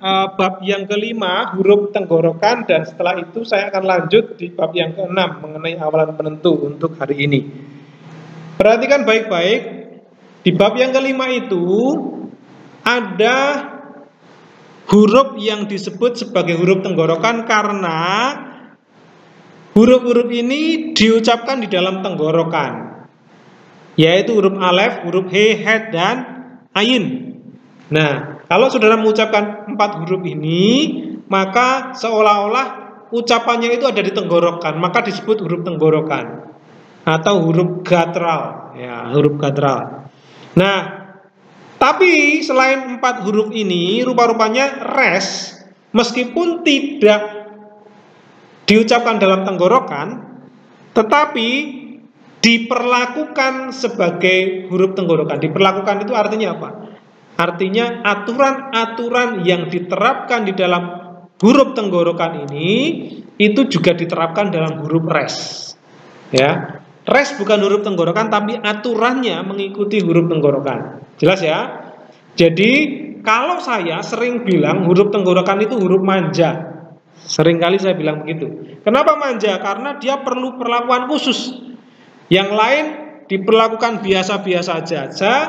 Bab yang kelima, huruf tenggorokan, dan setelah itu saya akan lanjut di bab yang keenam mengenai awalan penentu untuk hari ini. Perhatikan baik-baik, di bab yang kelima itu ada huruf yang disebut sebagai huruf tenggorokan karena huruf-huruf ini diucapkan di dalam tenggorokan, yaitu huruf alef, huruf he, het, dan ayin. Nah, kalau saudara mengucapkan 4 huruf ini, maka seolah-olah ucapannya itu ada di tenggorokan, maka disebut huruf tenggorokan atau huruf guttural, ya, huruf guttural. Nah, tapi selain 4 huruf ini, rupa-rupanya res, meskipun tidak diucapkan dalam tenggorokan, tetapi diperlakukan sebagai huruf tenggorokan. Diperlakukan itu artinya apa? Artinya aturan-aturan yang diterapkan di dalam huruf tenggorokan ini itu juga diterapkan dalam huruf res. Ya, res bukan huruf tenggorokan, tapi aturannya mengikuti huruf tenggorokan. Jelas ya? Jadi kalau saya sering bilang huruf tenggorokan itu huruf manja. Seringkali saya bilang begitu. Kenapa manja? Karena dia perlu perlakuan khusus. Yang lain diperlakukan biasa-biasa saja.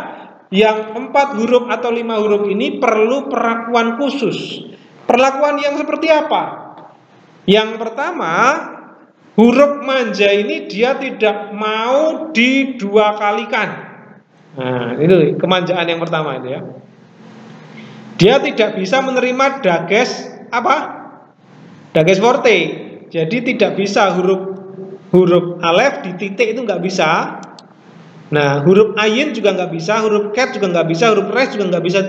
Yang 4 huruf atau 5 huruf ini perlu perlakuan khusus. Perlakuan yang seperti apa? Yang pertama, huruf manja ini dia tidak mau didua kalikan. Nah, itu kemanjaan yang pertama itu ya. Dia tidak bisa menerima dages apa? Dages forte. Jadi tidak bisa huruf alef di titik itu nggak bisa. Nah, huruf ayin juga nggak bisa, huruf ket juga nggak bisa, huruf res juga nggak bisa.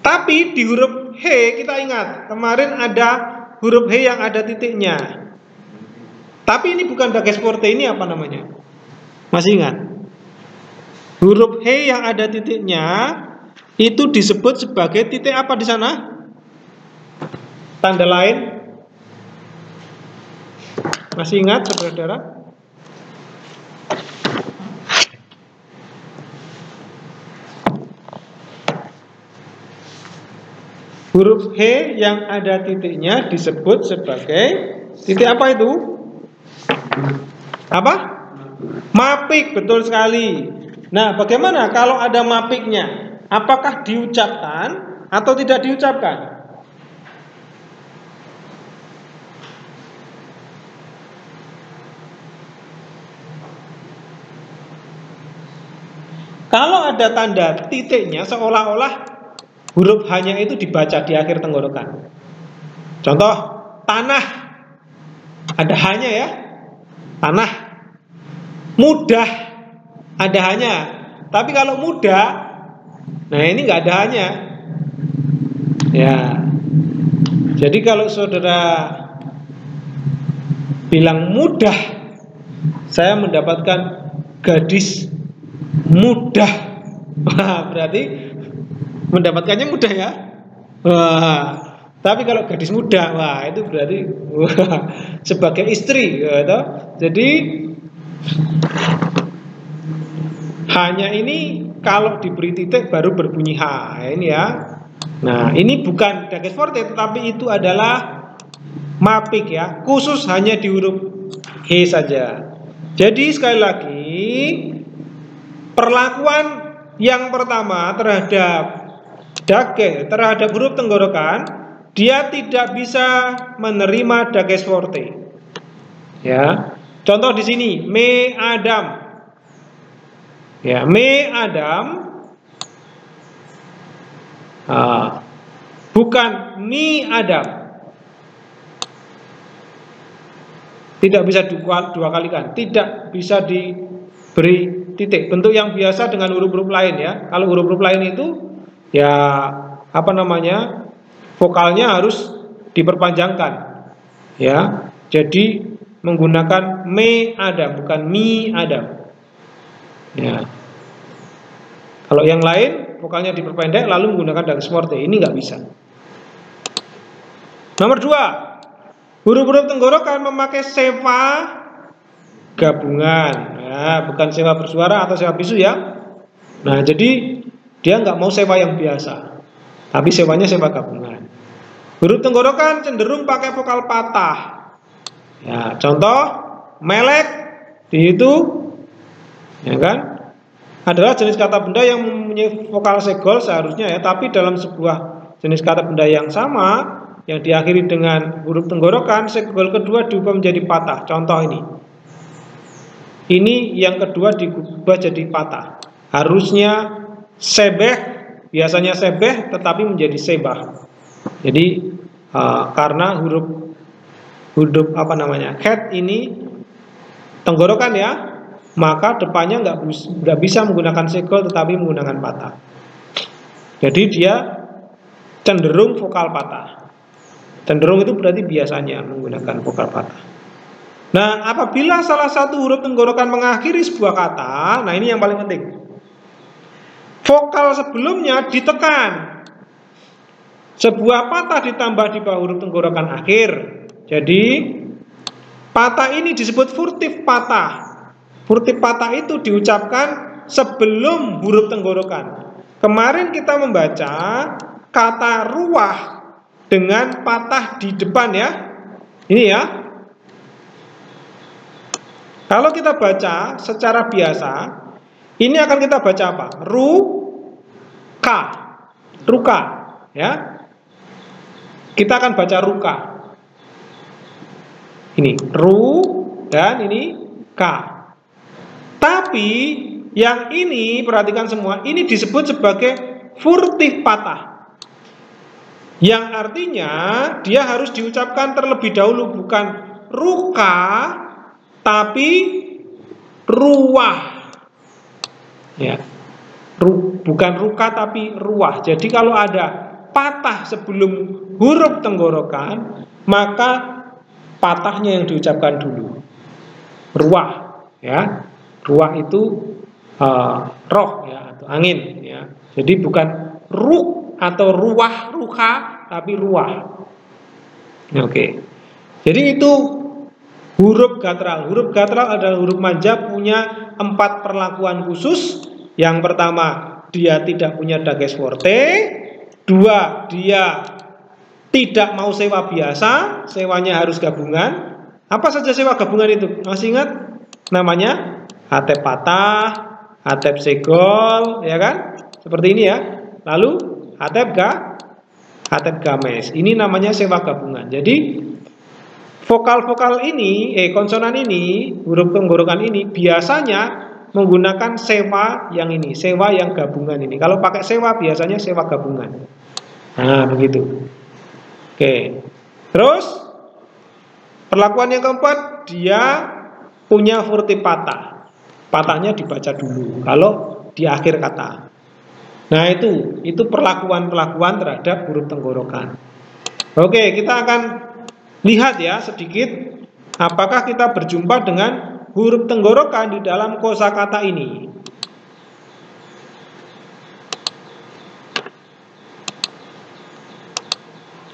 Tapi di huruf he kita ingat kemarin ada huruf he yang ada titiknya. Tapi ini bukan dages forte, ini apa namanya? Masih ingat? Huruf he yang ada titiknya itu disebut sebagai titik apa di sana? Tanda lain? Masih ingat, saudara-saudara? Huruf he yang ada titiknya disebut sebagai titik apa itu? Apa? Mapik, betul sekali. Nah, bagaimana kalau ada mapiknya? Apakah diucapkan atau tidak diucapkan? Kalau ada tanda titiknya, seolah-olah huruf hanya itu dibaca di akhir tenggorokan. Contoh, tanah. Ada hanya ya. Tanah. Mudah. Ada hanya. Tapi kalau mudah, nah ini nggak ada hanya. Ya. Jadi kalau saudara bilang mudah, saya mendapatkan gadis mudah. Wah, berarti mendapatkannya mudah ya. Wah, tapi kalau gadis muda, wah itu berarti sebagai istri gitu. Jadi hanya ini kalau diberi titik baru berbunyi H ini ya. Nah, ini bukan dages forte, tetapi itu adalah mapik ya, khusus hanya di huruf H saja. Jadi sekali lagi, perlakuan yang pertama terhadap terhadap huruf tenggorokan, dia tidak bisa menerima dages forte. Ya, contoh di sini, me Adam. Ya, me Adam. Bukan mi Adam. Tidak bisa dua kalikan, tidak bisa diberi titik. Bentuk yang biasa dengan huruf-huruf lain ya. Kalau huruf-huruf lain itu ya apa namanya, vokalnya harus diperpanjangkan ya, jadi menggunakan me Adam bukan mi Adam ya. Kalau yang lain vokalnya diperpendek lalu menggunakan dages forte, ini nggak bisa. Nomor 2, huruf-huruf tenggorokan memakai sewa gabungan ya, bukan sewa bersuara atau sewa bisu ya. Nah, jadi dia nggak mau sewa yang biasa, tapi sewanya sewa gabungan. Huruf tenggorokan cenderung pakai vokal patah. Ya, contoh melek di itu, ya kan, adalah jenis kata benda yang mempunyai vokal segol seharusnya ya, tapi dalam sebuah jenis kata benda yang sama yang diakhiri dengan huruf tenggorokan, segol kedua diubah menjadi patah. Contoh ini. Ini yang kedua diubah jadi patah. Harusnya sebeh, biasanya sebeh tetapi menjadi sebah. Jadi karena huruf head ini tenggorokan ya, maka depannya nggak bisa menggunakan segol tetapi menggunakan patah. Jadi dia cenderung vokal patah. Cenderung itu berarti biasanya menggunakan vokal patah. Nah, apabila salah satu huruf tenggorokan mengakhiri sebuah kata, nah ini yang paling penting. Vokal sebelumnya ditekan. Sebuah patah ditambah di bawah huruf tenggorokan akhir. Jadi patah ini disebut furtif patah. Furtif patah itu diucapkan sebelum huruf tenggorokan. Kemarin kita membaca kata ruah dengan patah di depan ya. Ini ya. Kalau kita baca secara biasa, ini akan kita baca apa? Ruka. Ruka, ya. Kita akan baca ruka. Ini ru dan ini ka. Tapi yang ini perhatikan semua, ini disebut sebagai furtif patah. Yang artinya dia harus diucapkan terlebih dahulu, bukan ruka tapi ruah. Ya. Bukan ruka tapi ruah. Jadi kalau ada patah sebelum huruf tenggorokan, maka patahnya yang diucapkan dulu. Ruah, ya. Ruah itu roh ya, atau angin ya. Jadi bukan ruh atau ruah, ruha, tapi ruah. Oke. Jadi itu huruf guttural. Huruf guttural adalah huruf manja, punya 4 perlakuan khusus. Yang pertama, dia tidak punya dages forte. 2, dia tidak mau sewa biasa, sewanya harus gabungan. Apa saja sewa gabungan itu? Masih ingat? Namanya atep patah, atep segol, ya kan? Seperti ini ya. Lalu atep games. Ini namanya sewa gabungan. Jadi vokal-vokal ini, konsonan ini, huruf tenggorokan ini biasanya menggunakan sewa yang ini, sewa yang gabungan ini. Kalau pakai sewa biasanya sewa gabungan. Nah, begitu. Oke. Terus perlakuan yang keempat, dia punya furtif patah. Patahnya dibaca dulu kalau di akhir kata. Nah, itu perlakuan-perlakuan terhadap huruf tenggorokan. Oke, kita akan lihat ya sedikit apakah kita berjumpa dengan huruf tenggorokan di dalam kosakata ini.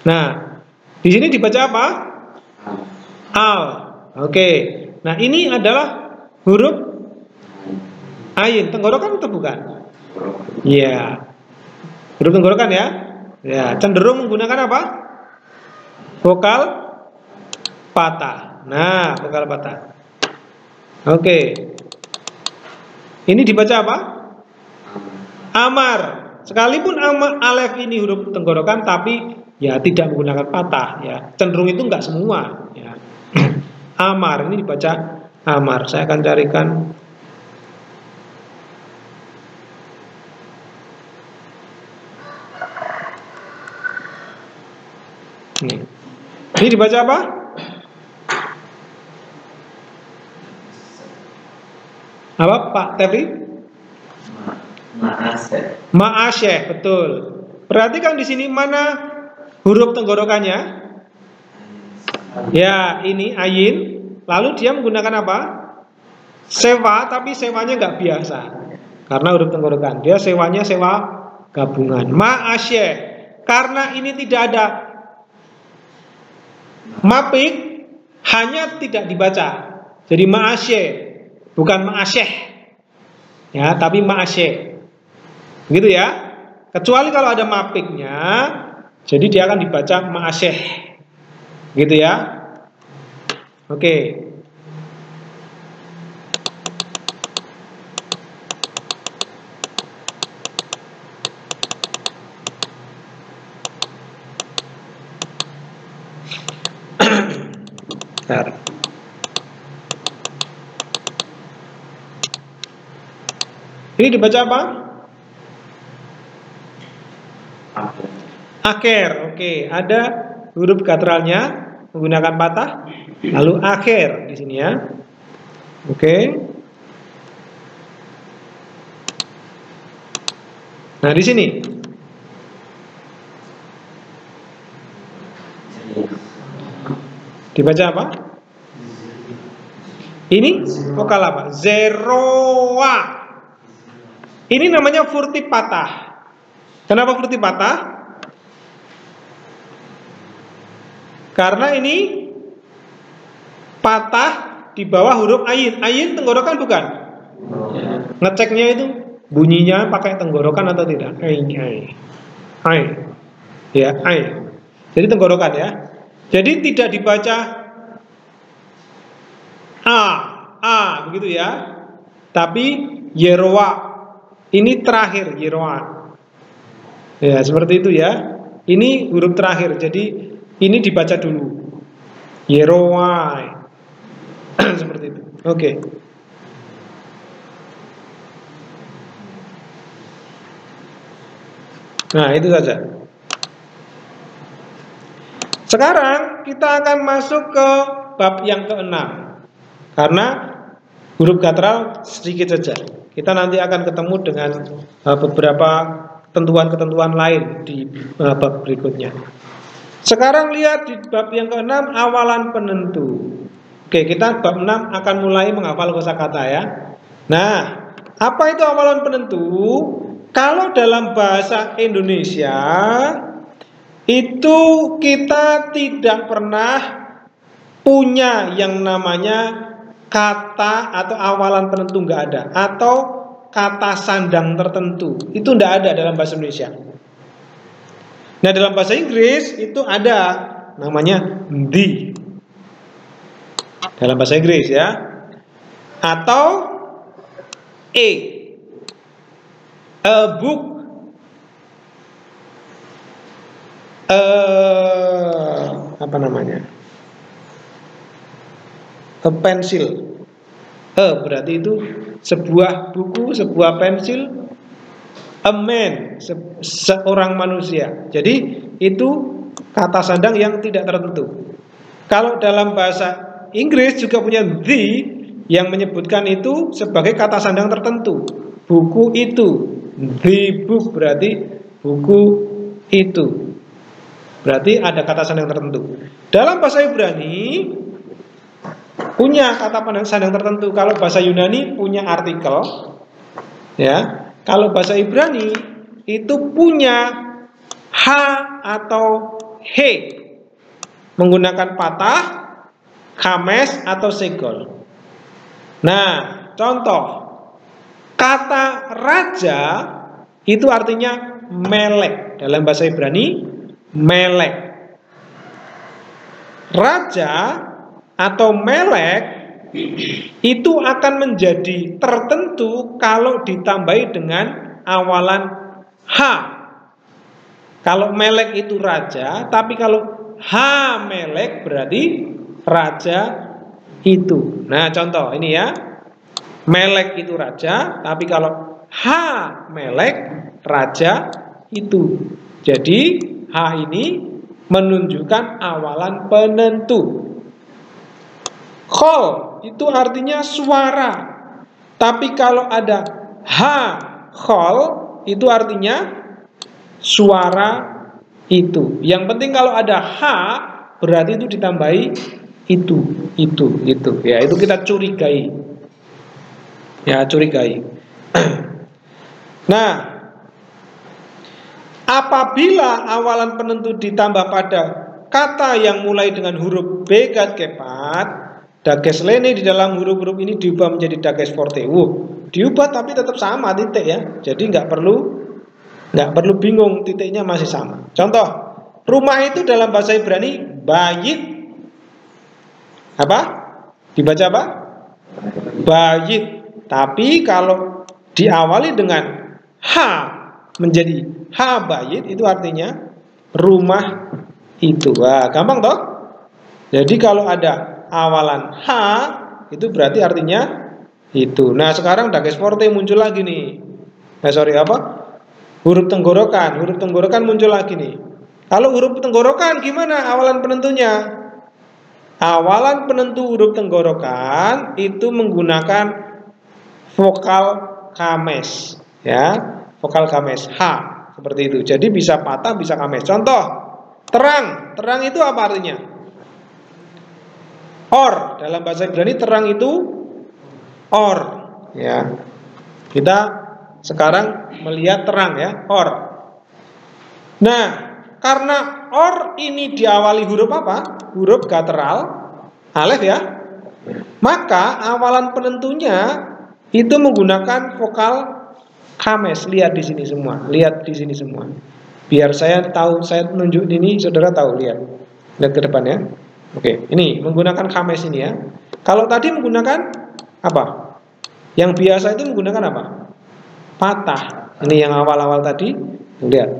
Nah, di sini dibaca apa? Al. Oke. Nah, ini adalah huruf ain. Tenggorokan atau bukan? Iya. Huruf tenggorokan ya. Ya, cenderung menggunakan apa? Vokal patah. Nah, vokal patah. Oke. Ini dibaca apa? Amar. Sekalipun alef ini huruf tenggorokan, tapi ya tidak menggunakan patah. Ya, cenderung itu enggak semua. Ya. Amar ini dibaca amar. Saya akan carikan. Ini dibaca apa? Apa Pak Tevri? Ma'asyeh, betul. Perhatikan di sini mana huruf tenggorokannya? Ya, ini ayin. Lalu dia menggunakan apa? Sewa, tapi sewanya nggak biasa. Karena huruf tenggorokan. Dia sewanya sewa gabungan. Ma'asyeh. Karena ini tidak ada mapik, hanya tidak dibaca. Jadi ma'asyeh, bukan ma'asyeh. Ya, tapi ma'asyeh. Begitu ya. Kecuali kalau ada mapiknya, jadi dia akan dibaca ma'asyeh. Gitu ya. Oke. Bentar. Ini dibaca apa? Akhir. Oke, ada huruf katralnya menggunakan patah, lalu akhir di sini ya. Oke. Nah, di sini dibaca apa? Ini vokal apa? Zeroa. Ini namanya furti patah. Kenapa furti patah? Karena ini patah di bawah huruf ayin. Ayin tenggorokan bukan? Ngeceknya itu bunyinya pakai tenggorokan atau tidak? Ain. Ya, ain. Jadi tenggorokan ya. Jadi tidak dibaca a begitu ya. Tapi yeroa. Ini terakhir yeroa. Ya, seperti itu ya. Ini huruf terakhir. Jadi ini dibaca dulu. Yeroa. Seperti itu. Oke. Nah, itu saja. Sekarang kita akan masuk ke bab yang ke-6. Karena huruf guttural sedikit saja. Kita nanti akan ketemu dengan beberapa ketentuan-ketentuan lain di bab berikutnya. Sekarang lihat di bab yang ke-6, awalan penentu. Oke, kita bab 6 akan mulai menghafal kosakata ya. Nah, apa itu awalan penentu? Kalau dalam bahasa Indonesia itu kita tidak pernah punya yang namanya kata atau awalan penentu, nggak ada, atau kata sandang tertentu, itu nggak ada dalam bahasa Indonesia. Nah, dalam bahasa Inggris itu ada namanya the dalam bahasa Inggris ya, atau a book, apa namanya, a pencil. Berarti itu sebuah buku, sebuah pensil. A man, seorang manusia. Jadi itu kata sandang yang tidak tertentu. Kalau dalam bahasa Inggris juga punya the yang menyebutkan itu sebagai kata sandang tertentu. Buku itu, the book, berarti buku itu. Berarti ada kata sandang tertentu. Dalam bahasa Ibrani punya kata sandang tertentu. Kalau bahasa Yunani punya artikel, ya. Kalau bahasa Ibrani itu punya ha atau he menggunakan patah, kames atau segol. Nah, contoh kata raja itu artinya melek. Dalam bahasa Ibrani melek. Raja atau melek itu akan menjadi tertentu kalau ditambahi dengan awalan ha. Kalau melek itu raja, tapi kalau ha melek berarti raja itu. Nah, contoh ini ya. Melek itu raja, tapi kalau ha melek raja itu. Jadi ha ini menunjukkan awalan penentu. Khol itu artinya suara. Tapi kalau ada ha khol itu artinya suara itu. Yang penting kalau ada ha berarti itu ditambahi itu. Ya, itu kita curigai. Ya, curigai. Nah, apabila awalan penentu ditambah pada kata yang mulai dengan huruf B gat kepat, dages lene di dalam huruf-huruf ini diubah menjadi dages forte. Diubah tapi tetap sama titik ya. Jadi nggak perlu Nggak perlu bingung, titiknya masih sama. Contoh, rumah itu dalam bahasa Ibrani bayit. Apa? Dibaca apa? Bayit. Tapi kalau diawali dengan ha menjadi ha bayit, itu artinya rumah itu. Wah, gampang toh? Jadi kalau ada awalan ha, itu berarti artinya itu. Nah, sekarang dages forte muncul lagi nih. Huruf tenggorokan. Huruf tenggorokan muncul lagi nih. Kalau huruf tenggorokan gimana awalan penentunya? Awalan penentu huruf tenggorokan itu menggunakan vokal kames, ya, vokal kames h, seperti itu. Jadi bisa patah, bisa kames. Contoh, terang. Terang itu apa artinya? Or. Dalam bahasa Ibrani terang itu or, ya. Kita sekarang melihat terang, ya, or. Nah, karena or ini diawali huruf apa? Huruf guttural, alef, ya. Maka awalan penentunya itu menggunakan vokal kames. Lihat di sini semua. Lihat di sini semua. Biar saya tahu, saya tunjuk ini, saudara tahu. Lihat ke depan, ya. Oke, ini menggunakan kames ini, ya. Kalau tadi menggunakan apa? Yang biasa itu menggunakan apa? Patah. Ini yang awal-awal tadi. Lihat.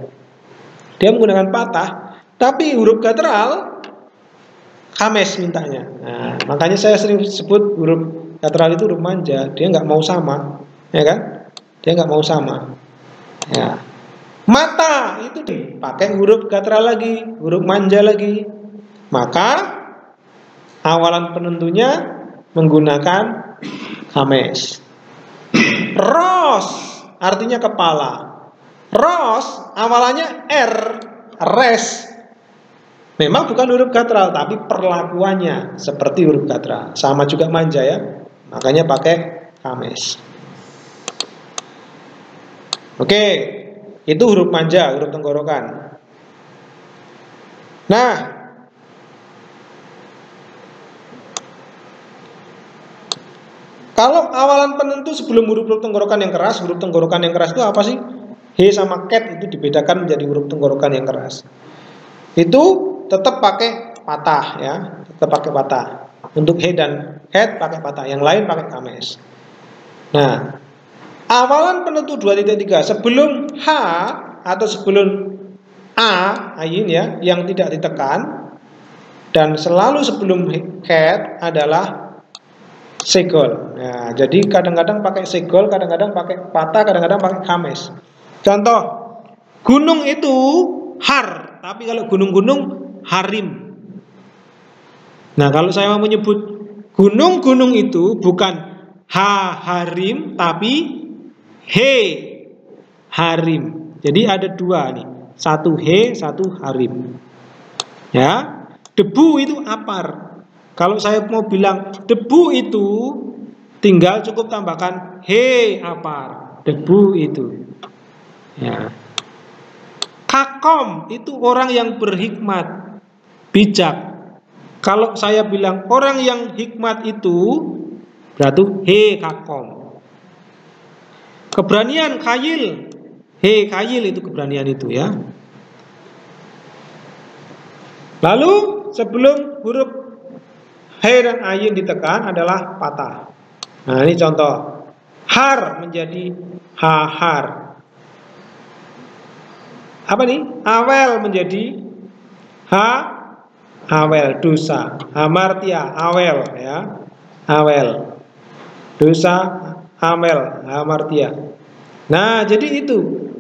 Dia menggunakan patah, tapi huruf guttural kames mintanya. Nah, makanya saya sering sebut huruf guttural itu huruf manja. Dia nggak mau sama, ya kan? Dia nggak mau sama. Ya. Mata itu dipakai huruf guttural lagi, huruf manja lagi. Maka awalan penentunya menggunakan kames. Ros artinya kepala. Ros awalannya r, res. Memang bukan huruf guttural, tapi perlakuannya seperti huruf guttural. Sama juga manja, ya. Makanya pakai kames. Oke, itu huruf manja, huruf tenggorokan. Nah, kalau awalan penentu sebelum huruf tenggorokan yang keras, huruf tenggorokan yang keras itu apa sih? He sama cat itu dibedakan menjadi huruf tenggorokan yang keras. Itu tetap pakai patah, ya, tetap pakai patah. Untuk he dan head pakai patah, yang lain pakai kames. Nah, awalan penentu 2.3 sebelum h atau sebelum a, ayin, ya, yang tidak ditekan, dan selalu sebelum cat adalah segol. Nah, jadi kadang-kadang pakai segol, kadang-kadang pakai patah, kadang-kadang pakai kames. Contoh, gunung itu har, tapi kalau gunung-gunung harim. Nah, kalau saya mau menyebut gunung-gunung itu bukan harim, tapi he harim. Jadi ada dua nih, satu he, satu harim. Ya, debu itu apar. Kalau saya mau bilang debu itu, tinggal cukup tambahkan he apar, debu itu. Ya. Kakom itu orang yang berhikmat, bijak. Kalau saya bilang orang yang hikmat itu, berarti he kakom. Keberanian khayil, he khayil itu keberanian itu, ya. Lalu sebelum huruf he dan ayin ditekan adalah patah. Nah, ini contoh. Har menjadi hahar. Apa nih? Awel menjadi awel, dosa. Hamartia, awel, ya. Awel. Dosa, amel, hamartia. Nah, jadi itu.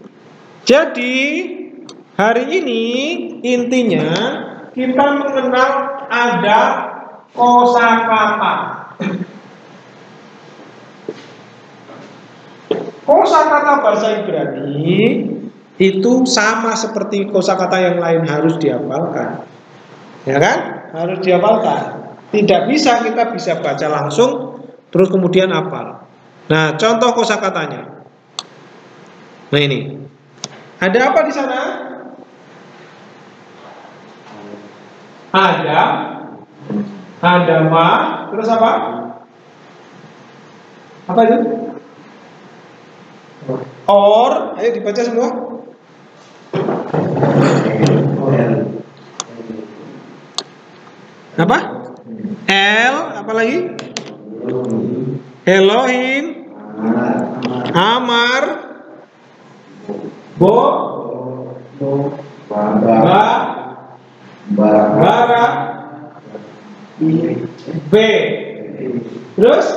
Jadi hari ini intinya kita mengenal ada kosakata. Kosakata bahasa Ibrani itu sama seperti kosakata yang lain, harus dihafalkan. Ya kan? Harus dihafalkan. Tidak bisa kita bisa baca langsung terus kemudian hafal. Nah, contoh kosakatanya. Nah, ini. Ada apa di sana? Ada ma, terus apa? Apa itu? Or, ayo dibaca semua. Apa? L, apa lagi? Elohim, Amar, Bo, Ba, Bara, B. Terus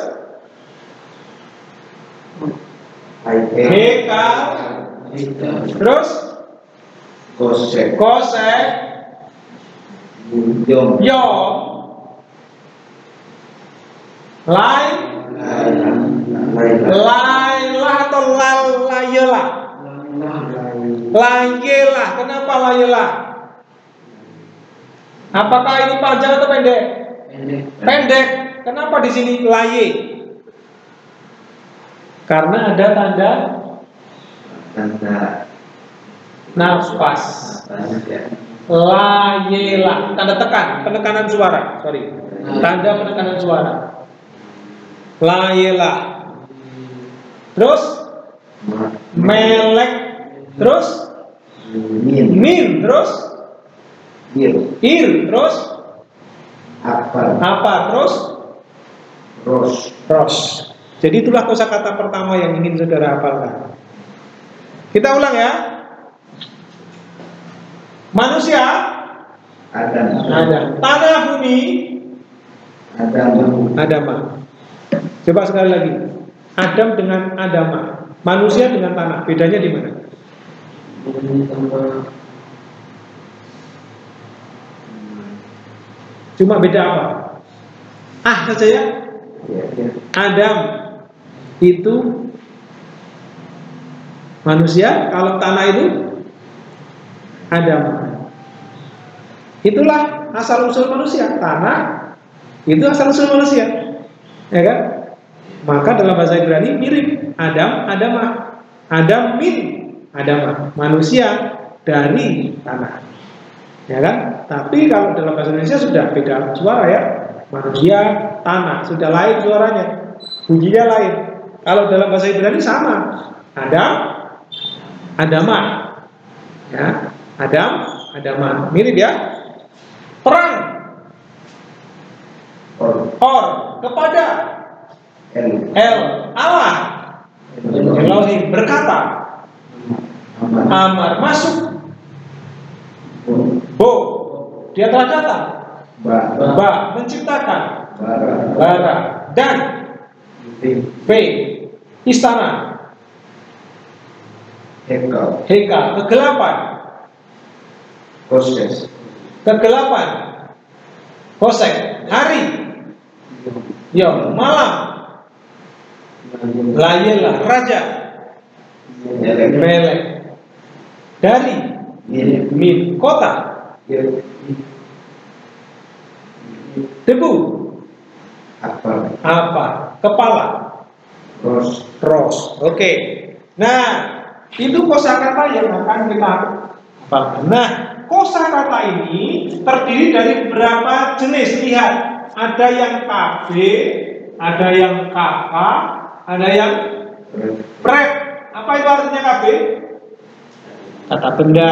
Hekal. Terus Kosek, Yom, Lailah atau Layelah. Layelah. Kenapa Layelah? Apakah ini panjang atau pendek? Pendek. Kenapa di sini laye? Karena ada tanda nafas. Layelah, tanda tekan, penekanan suara. Sorry, tanda penekanan suara. Layelah. Terus melek. Terus min. Terus ir. Terus apa? Terus ros. Jadi itulah kosakata pertama yang ingin saudara hafalkan. Kita ulang ya. Manusia Adam. Tanah bumi Adama. Coba sekali lagi. Adam dengan Adama. Manusia dengan tanah. Bedanya di mana? Cuma beda apa? Saja ya. Adam itu manusia, kalau tanah itu Adam. Itulah asal usul manusia. Tanah itu asal usul manusia, ya kan? Maka dalam bahasa Ibrani mirip. Adam, Adama. Adam min Adama. Manusia dari tanah, ya kan? Tapi kalau dalam bahasa Indonesia sudah beda suara ya. Manusia, tanah, sudah lain suaranya, bunyinya lain. Kalau dalam bahasa Ibrani sama. Adam, Adama, ya. Adam, Adama, mirip ya. Perang, or, kepada, El, Allah, Elohim, berkata, Amar, masuk, Bo, dia telah datang, Ba, menciptakan, Bara, dan B, istana, Hekal, kegelapan, kegelapan, Kosek, hari, Yom, malam, Layelah, raja, Melek, dari, min, kota, debu, apa, kepala, ros. Oke. Nah, itu kosakata yang akan kita hafalkan. Nah, kosakata ini terdiri dari berapa jenis? Lihat, ada yang KB, ada yang KK, ada yang prep. Apa itu artinya KB? Kata benda,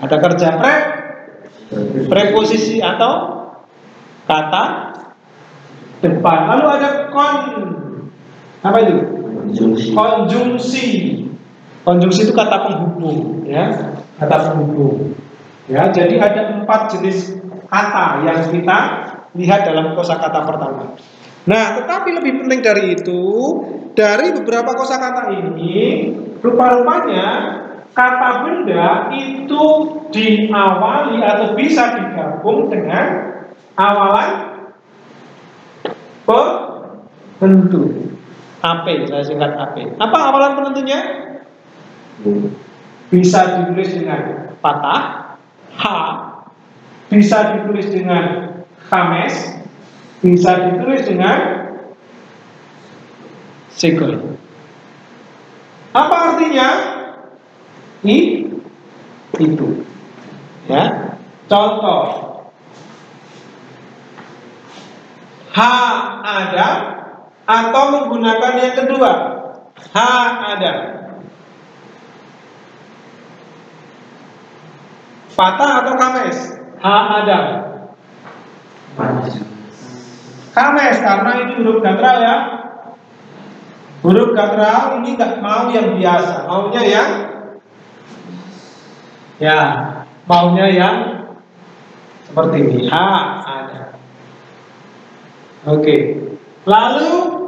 kata kerja. Prep, preposisi atau kata depan. Lalu ada apa itu? Konjungsi. Konjungsi itu kata penghubung, ya, kata penghubung. Ya, jadi ada 4 jenis kata yang kita lihat dalam kosakata pertama. Nah, tetapi lebih penting dari itu, dari beberapa kosakata ini, rupa-rupanya kata benda itu diawali atau bisa digabung dengan awalan penentu. AP, saya singkat AP. Apa awalan penentunya? Bisa ditulis dengan patah, H, bisa ditulis dengan khames, bisa ditulis dengan segel. Apa artinya? Itu. Ya. Contoh. H ada atau menggunakan yang kedua. H ada. Patah atau kames? Ha Adam. Kames, karena ini huruf gatra ya. Huruf gatra ini nggak mau yang biasa, maunya yang maunya yang seperti ini. Ha ada. Oke. Lalu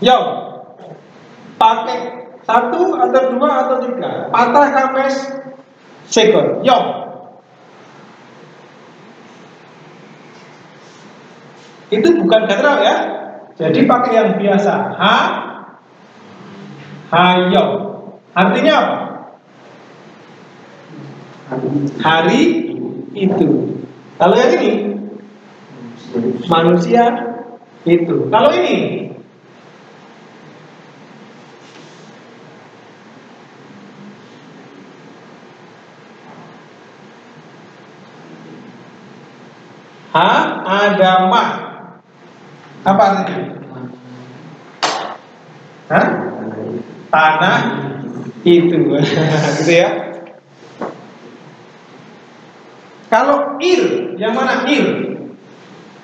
Yom pakai 1 atau 2 atau 3, patah kames sekor. Yom itu bukan gatra ya, jadi pakai yang biasa. Hayom artinya apa? Hari itu. Kalau yang ini manusia itu. Kalau ini Adamah, apa artinya? Tanah itu. Gitu ya. Kalau ir, yang mana ir?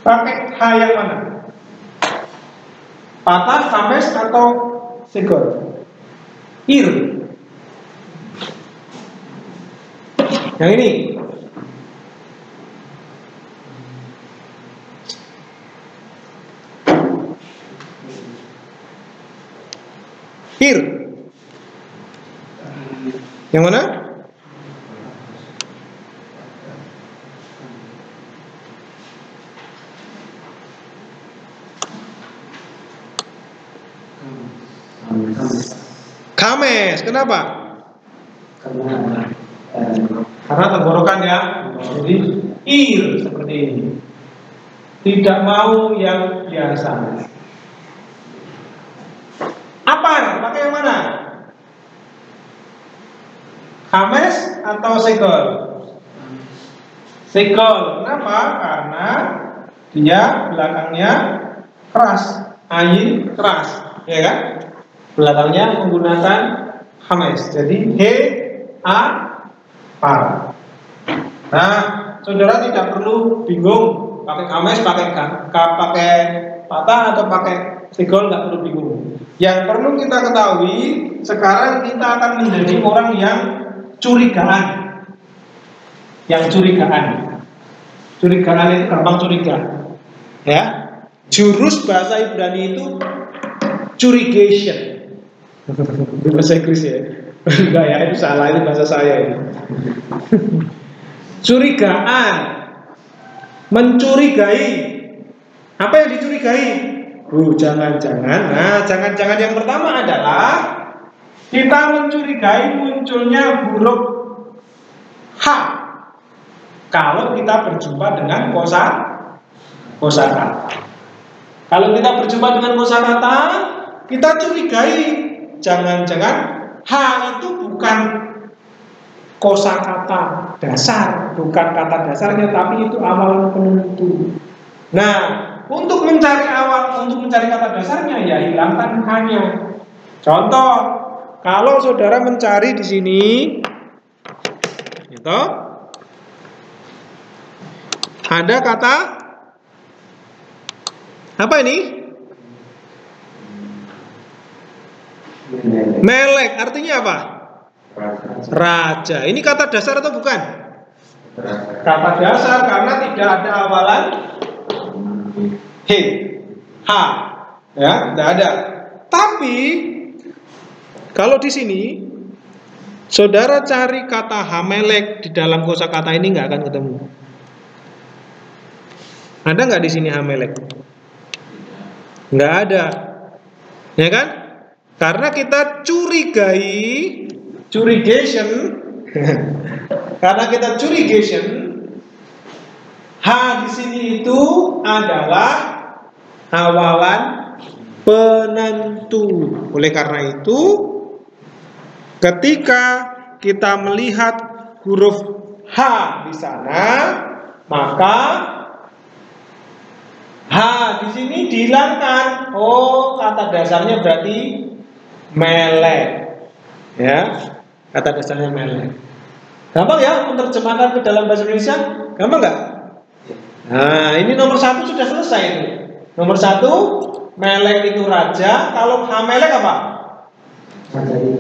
Pakai ha yang mana? Patah, kames atau segor? Ir. Yang ini. Ir. Yang mana? Kames. Kenapa? Karena tenggorokan ya. Jadi ir seperti ini. Tidak mau yang biasa. Apa? Pakai yang mana? Kames atau segol? Segol. Kenapa? Karena dia belakangnya keras, ain keras, ya kan? Belakangnya menggunakan kames. Jadi par. Nah, saudara tidak perlu bingung pakai kames, pakai patah atau pakai segol, nggak perlu bingung. Yang perlu kita ketahui, sekarang kita akan menjadi orang yang curigaan. Yang curigaan. Curigaan itu gampang curiga. Ya. Jurus bahasa Ibrani itu curigation. Bahasa Inggris ya. Enggak ya, itu salah, itu bahasa saya ini. Curigaan. Mencurigai. Apa yang dicurigai? Jangan-jangan. Nah, jangan-jangan yang pertama adalah kita mencurigai munculnya huruf H kalau kita berjumpa dengan kosakata. Kalau kita berjumpa dengan kosakata, kita curigai jangan-jangan H itu bukan kosakata dasar, bukan kata dasarnya, tapi itu awal penentu. Nah, untuk mencari kata dasarnya, ya hilangkan H-nya. Contoh, kalau saudara mencari di sini, gitu, ada kata apa ini? Melek, artinya apa? Raja. Ini kata dasar atau bukan? Kata dasar karena tidak ada awalan H, ya, tidak ada. Tapi kalau di sini saudara cari kata Hamelek di dalam kosakata ini nggak akan ketemu. Ada nggak di sini Hamelek? Nggak ada, ya kan? Karena kita curigation, karena kita curigation, H di sini itu adalah awalan penentu. Oleh karena itu, ketika kita melihat huruf H di sana, Maka H di sini dihilangkan. Oh, kata dasarnya berarti melek. Ya, kata dasarnya melek. Gampang ya menerjemahkan ke dalam bahasa Indonesia? Gampang nggak? Nah, ini nomor 1 sudah selesai itu. Nomor 1, melek itu raja. Kalau H melek apa?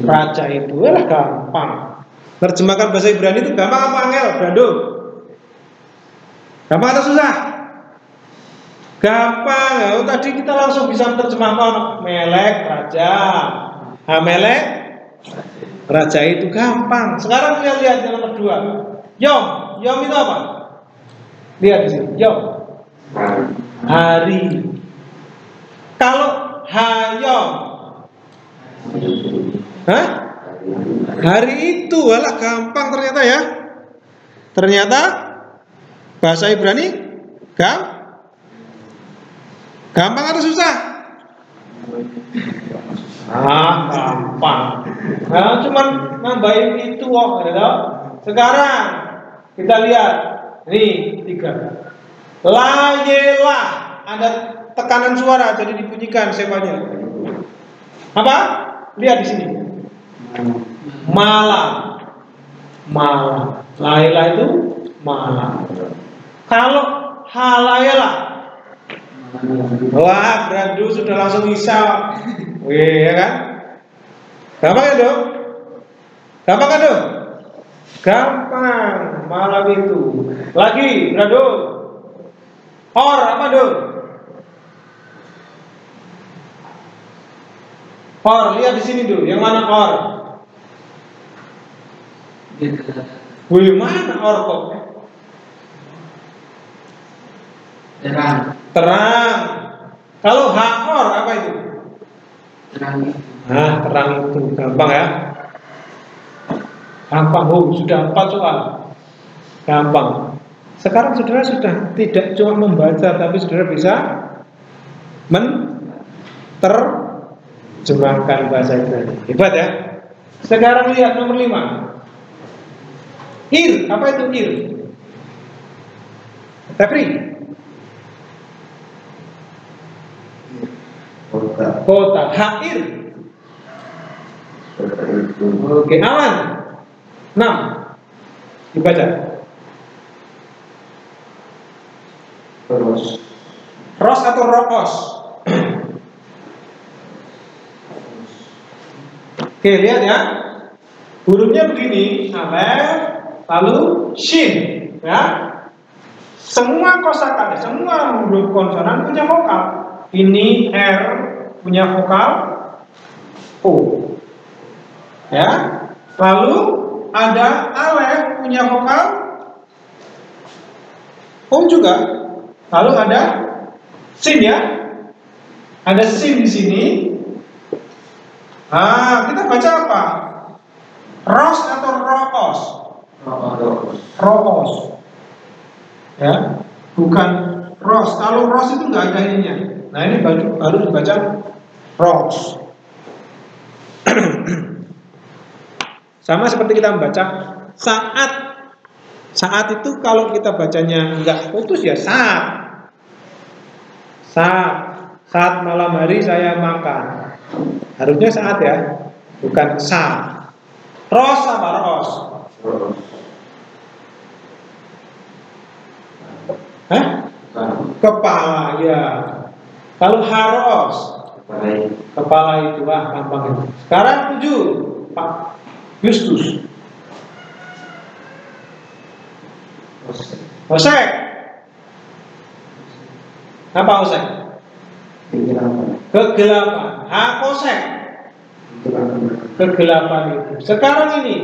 Raja itu adalah gampang. Terjemahkan bahasa Ibrani itu gampang apa angel, Brando? Gampang atau susah? Gampang. Ya, tadi kita langsung bisa menerjemahkan melek raja. H melek raja itu gampang. Sekarang kita lihat yang nomor 2. Yom. Yom itu apa? Lihat di sini. Yom. Hari. Kalau hayom, hah? Hari itu, walah gampang ternyata ya. Ternyata bahasa Ibrani gampang atau susah? Gampang. Nah, cuman nambahin itu kok, gitu. Sekarang kita lihat, nih 3. Layelah, ada tekanan suara, jadi dibunyikan sepanya. Apa? Lihat di sini. Malam. Malam. Layelah itu malam. Kalau halayelah, wah, Brando sudah langsung bisa. Wih, ya kan? Gampang ya, Dok? Gampang kan, Dok? Gampang. Malam itu. Lagi, Brando. Or apa, Dok? Or, lihat di sini, Dok. Yang mana or? Wih, mana or kok? Terang. Kalau hakor apa itu? Terang. Nah, terang itu gampang ya. Gampang, sudah 4 soal. Gampang. Sekarang saudara sudah tidak cuma membaca, tapi saudara bisa menerjemahkan bahasa Ibrani. Hebat ya. Sekarang lihat nomor 5. Ir, apa itu ir? Tepri. Kota. Hair. Oke, awan. 6. Dibaca. Ros atau rokos? Oke, lihat ya. Hurufnya begini, alef, lalu shin, ya. Semua kosakata, semua huruf konsonan punya vokal. Ini R punya vokal O, ya. Lalu ada alef punya vokal O juga. Lalu ada sin ya, ada sin di sini. Kita baca apa? Ros atau roos? Roos, ya, bukan ros. Kalau ros itu nggak ada ininya. Nah, ini baru dibaca ros. Sama seperti kita membaca saat. Saat itu kalau kita bacanya nggak putus ya saat. Saat malam hari saya makan. Harusnya saat ya, bukan saat. Ros apa ros? Hah? Kepala ya. Kalau haros, kepala itu gampang itu. Sekarang 7, Pak Justus. Osek. Apa osek? Kegelapan. Hakosek. Kegelapan itu. Sekarang ini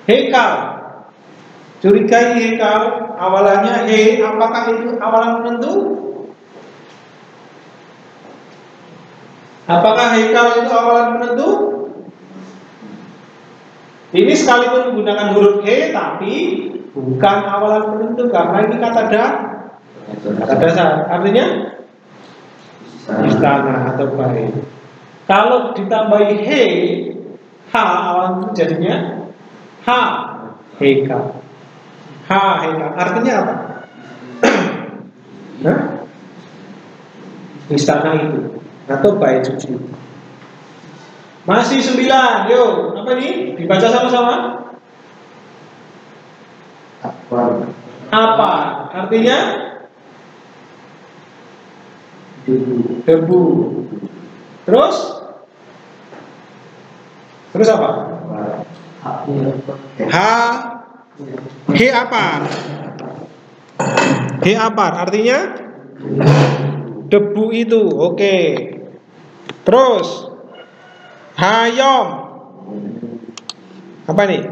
hekal. Curigai hekal. Awalannya he. Apakah itu awalan penentu? Apakah hekal itu awalan penentu? Ini sekalipun menggunakan huruf he, tapi bukan awalan penentu karena ini kata dasar. Artinya istana atau baik. Kalau ditambahi he, h awalan itu jadinya h heka. H Heka. Artinya apa? Hah? Istana itu atau bait suci. Masih 9. Yuk, apa nih? Dibaca sama-sama. Apa? Artinya debu. Terus apa? He apar. He apar artinya debu itu. Oke. Terus hayom. Apa nih?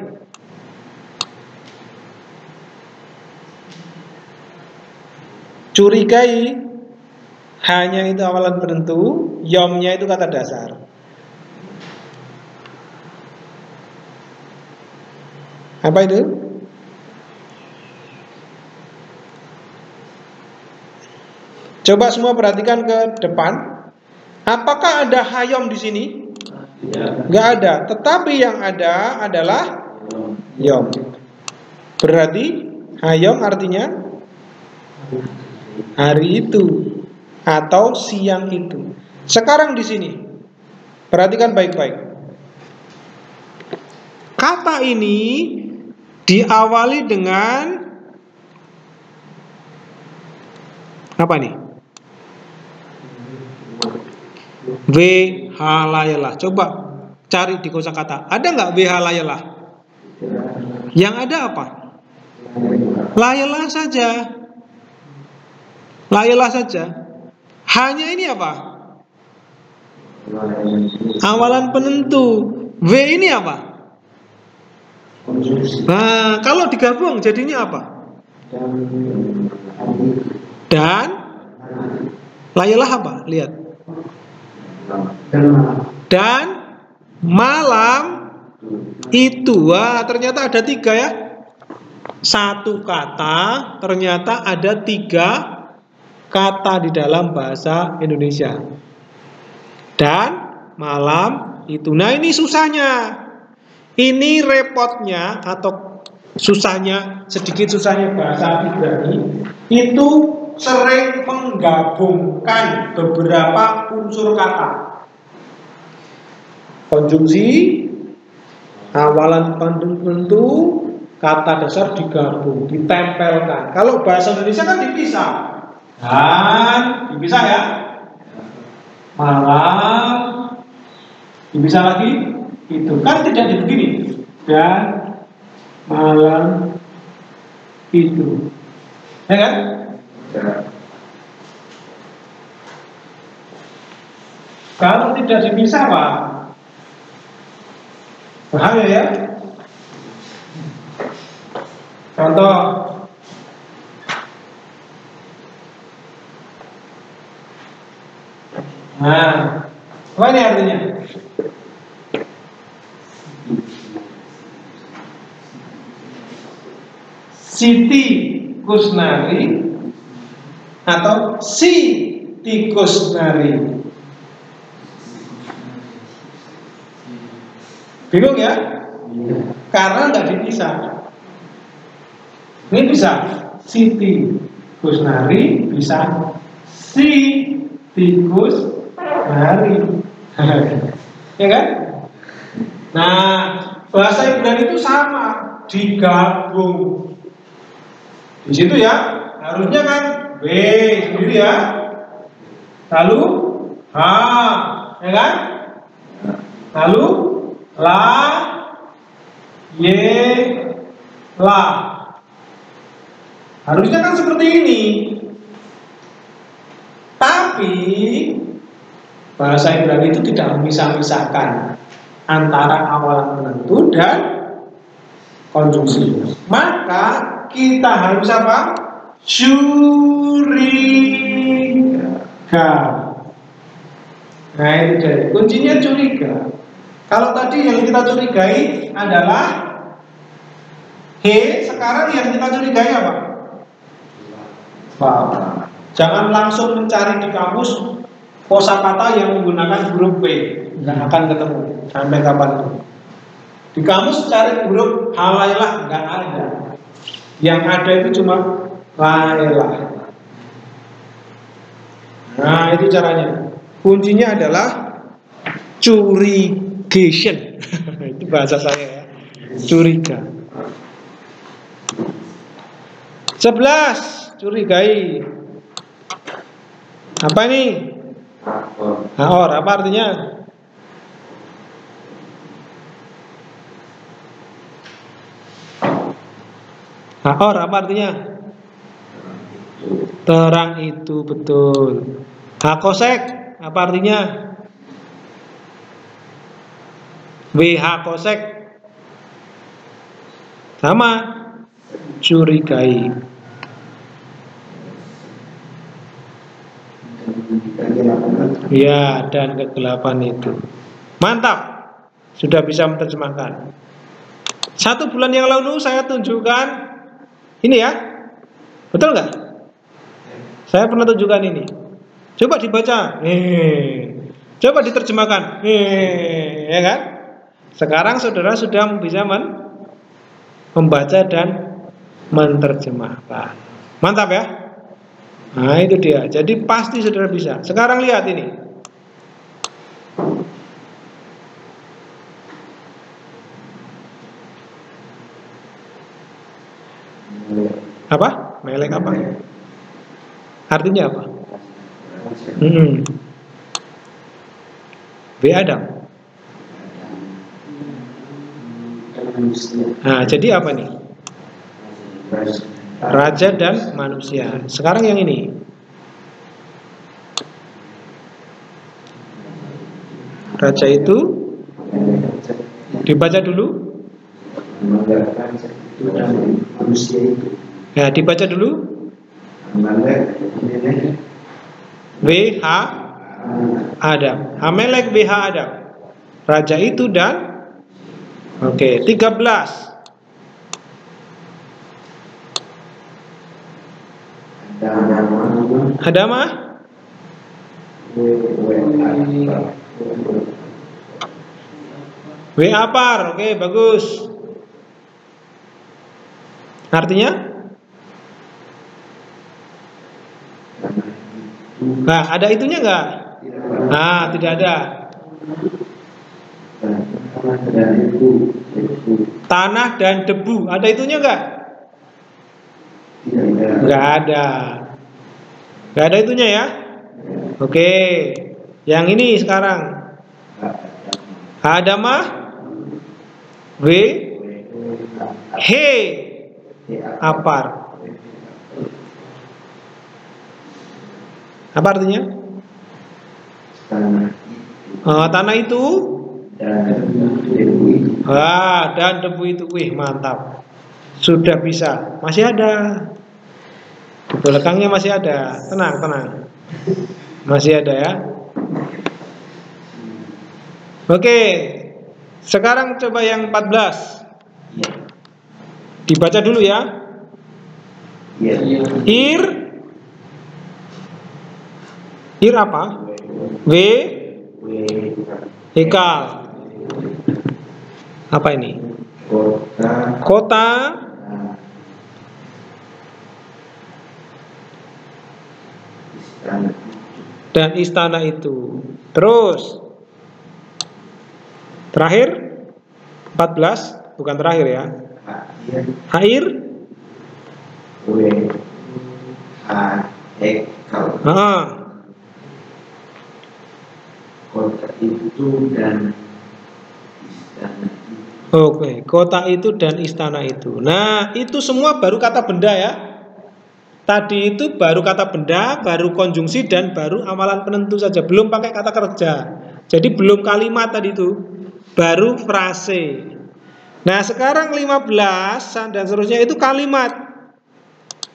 Curigai. Hanya itu awalan penentu, yomnya itu kata dasar. Apa itu? Coba semua perhatikan ke depan. Apakah ada hayom di sini? Nggak ada. Tetapi yang ada adalah yom. Berarti hayom artinya hari itu atau siang itu. Sekarang di sini perhatikan baik-baik. Kata ini diawali dengan apa nih? W halayalah. Coba cari di kosakata. Ada nggak W halayalah? Yang ada apa? Layalah saja. Layalah saja. Hanya ini apa? Awalan penentu. W ini apa? Nah, kalau digabung jadinya apa? Dan layalah apa? Lihat. Dan malam itu. Wah, ternyata ada 3 ya. Satu kata ternyata ada 3 kata di dalam bahasa Indonesia. Dan malam itu. Nah, ini susahnya. Ini repotnya atau susahnya, sedikit susahnya bahasa Ibrani itu sering menggabungkan beberapa unsur kata. Konjungsi, awalan penentu, kata dasar digabung, ditempelkan. Kalau bahasa Indonesia kan dipisah. Dan dipisah ya. Malam dipisah lagi. Itu kan tidak begini. Dan malam itu. Ya kan? Kalau tidak dipisah Pak, bahaya ya. Contoh, nah, apa ini artinya? Siti Kusnari atau si tikus nari. Bingung ya? Karena nggak dipisah. Ini bisa Siti Kusnari, bisa si tikus nari. Ya kan? Nah, bahasa Ibrani itu sama, digabung. Di situ ya, harusnya kan B sendiri ya. Lalu H, ya kan? Lalu la, y, la. Harusnya kan seperti ini. Tapi bahasa Ibrani itu tidak memisah-misahkan antara awalan penentu dan konjungsi. Maka kita harus apa? Curiga. Nah, itu jadi kuncinya curiga. Kalau tadi yang kita curigai adalah he, sekarang yang kita curigai apa? Wow. Jangan langsung mencari di kamus kosakata yang menggunakan huruf P, nggak akan ketemu sampai kapan. Di kamus cari huruf halailah nggak ada. Yang ada itu cuma Laila. Nah, itu caranya. Kuncinya adalah curigation. Itu bahasa saya ya. Curiga. 11. Curigai. Apa ini? Haor. Apa artinya? Haor. Apa artinya? Terang itu, betul. Hakosek. Apa artinya? WH kosek. Sama. Curigai. Ya, dan kegelapan itu. Mantap. Sudah bisa menerjemahkan. 1 bulan yang lalu saya tunjukkan ini ya. Betul nggak? Saya pernah tunjukkan ini. Coba dibaca. Coba diterjemahkan. Ya kan? Sekarang saudara sudah bisa membaca dan menerjemahkan. Mantap ya? Nah, itu dia. Jadi pasti saudara bisa. Sekarang lihat ini. Apa? Melek apa? Artinya apa? B Adam. Nah, jadi apa nih? Raja dan manusia. Sekarang yang ini. Raja itu dibaca dulu. Ya, dibaca dulu. WH Adam. Amelek WH Adam. Raja itu dan oke, 13. Adama? W apar. Oke, bagus. Artinya? Nah, ada itunya enggak? Nah, tidak ada. Tanah dan debu. Ada itunya enggak? Enggak ada. Enggak ada itunya ya? Oke. Yang ini sekarang. Adamah W He apar. Apa artinya? Tanah itu dan debu itu. Wih, mantap. Sudah bisa. Masih ada. Di belakangnya masih ada. Tenang, tenang. Masih ada ya. Oke. Sekarang coba yang 14. Dibaca dulu ya. Ir apa? W Hekal. Apa ini? Kota dan istana itu. Terus terakhir 14, bukan terakhir ya. Air kota itu dan istana itu. Oke, kota itu dan istana itu. Nah, itu semua baru kata benda ya. Tadi itu baru kata benda, baru konjungsi dan baru amalan penentu saja, belum pakai kata kerja. Jadi belum kalimat tadi itu, baru frase. Nah, sekarang 15 dan seterusnya itu kalimat.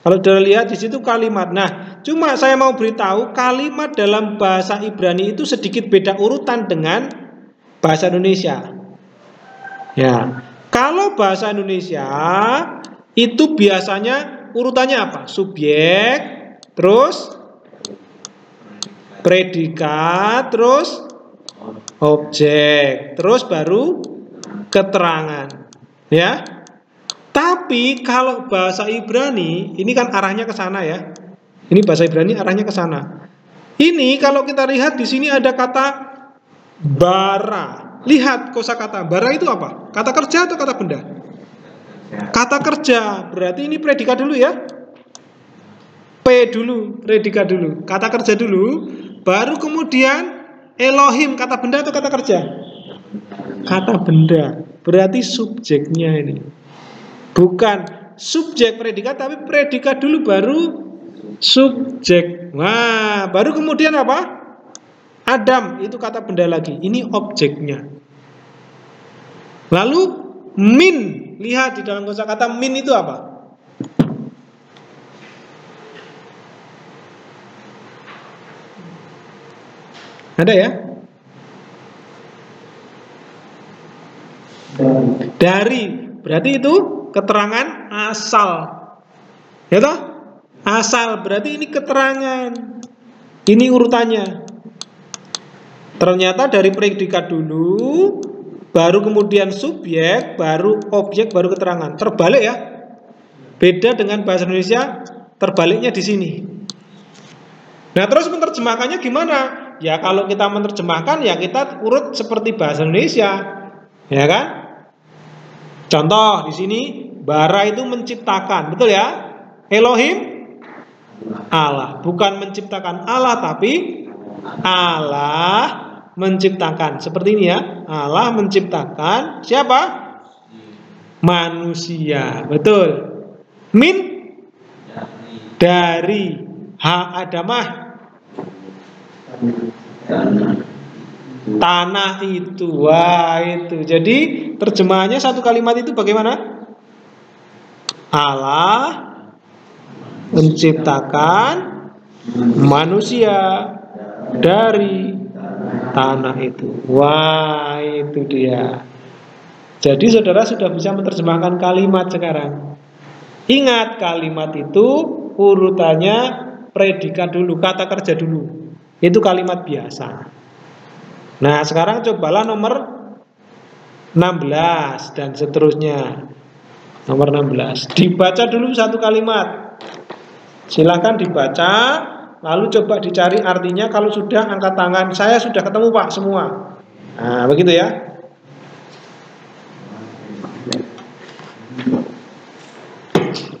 Kalau sudah lihat di situ kalimat. Nah, cuma saya mau beritahu kalimat dalam bahasa Ibrani itu sedikit beda urutan dengan bahasa Indonesia. Ya, kalau bahasa Indonesia itu biasanya urutannya apa? Subjek, terus predikat, terus objek, terus baru keterangan. Ya. Tapi Tapi kalau bahasa Ibrani, ini kan arahnya ke sana ya. Ini bahasa Ibrani arahnya ke sana. Ini kalau kita lihat di sini ada kata bara. Lihat kosakata bara itu apa? Kata kerja atau kata benda? Kata kerja. Berarti ini predikat dulu ya. P dulu, predikat dulu. Kata kerja dulu, baru kemudian Elohim, kata benda atau kata kerja? Kata benda. Berarti subjeknya ini. Bukan subjek predikat, tapi predikat dulu baru subjek. Nah, baru kemudian apa? Adam, itu kata benda lagi. Ini objeknya. Lalu min, lihat di dalam kosakata min itu apa? Ada ya? Dari, berarti itu keterangan asal. Ya toh? Asal, berarti ini keterangan. Ini urutannya. Ternyata dari predikat dulu, baru kemudian subjek, baru objek, baru keterangan. Terbalik ya. Beda dengan bahasa Indonesia, terbaliknya di sini. Nah, terus menerjemahkannya gimana? Ya kalau kita menerjemahkan ya kita urut seperti bahasa Indonesia. Ya kan? Contoh di sini bara itu menciptakan, betul ya? Elohim Allah, bukan menciptakan Allah tapi Allah menciptakan. Seperti ini ya. Allah menciptakan siapa? Manusia. Betul. Min dari Adamah tanah itu. Wah, itu. Jadi terjemahannya satu kalimat itu bagaimana? Allah menciptakan manusia dari tanah itu. Wah, itu dia. Jadi saudara sudah bisa menerjemahkan kalimat sekarang. Ingat, kalimat itu urutannya predikat dulu, kata kerja dulu. Itu kalimat biasa. Nah, sekarang cobalah nomor 16 dan seterusnya. Nomor 16. Dibaca dulu satu kalimat. Silahkan dibaca, lalu coba dicari artinya. Kalau sudah, angkat tangan. Saya sudah ketemu Pak semua. Nah, begitu ya.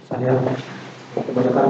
Saya kebanyakan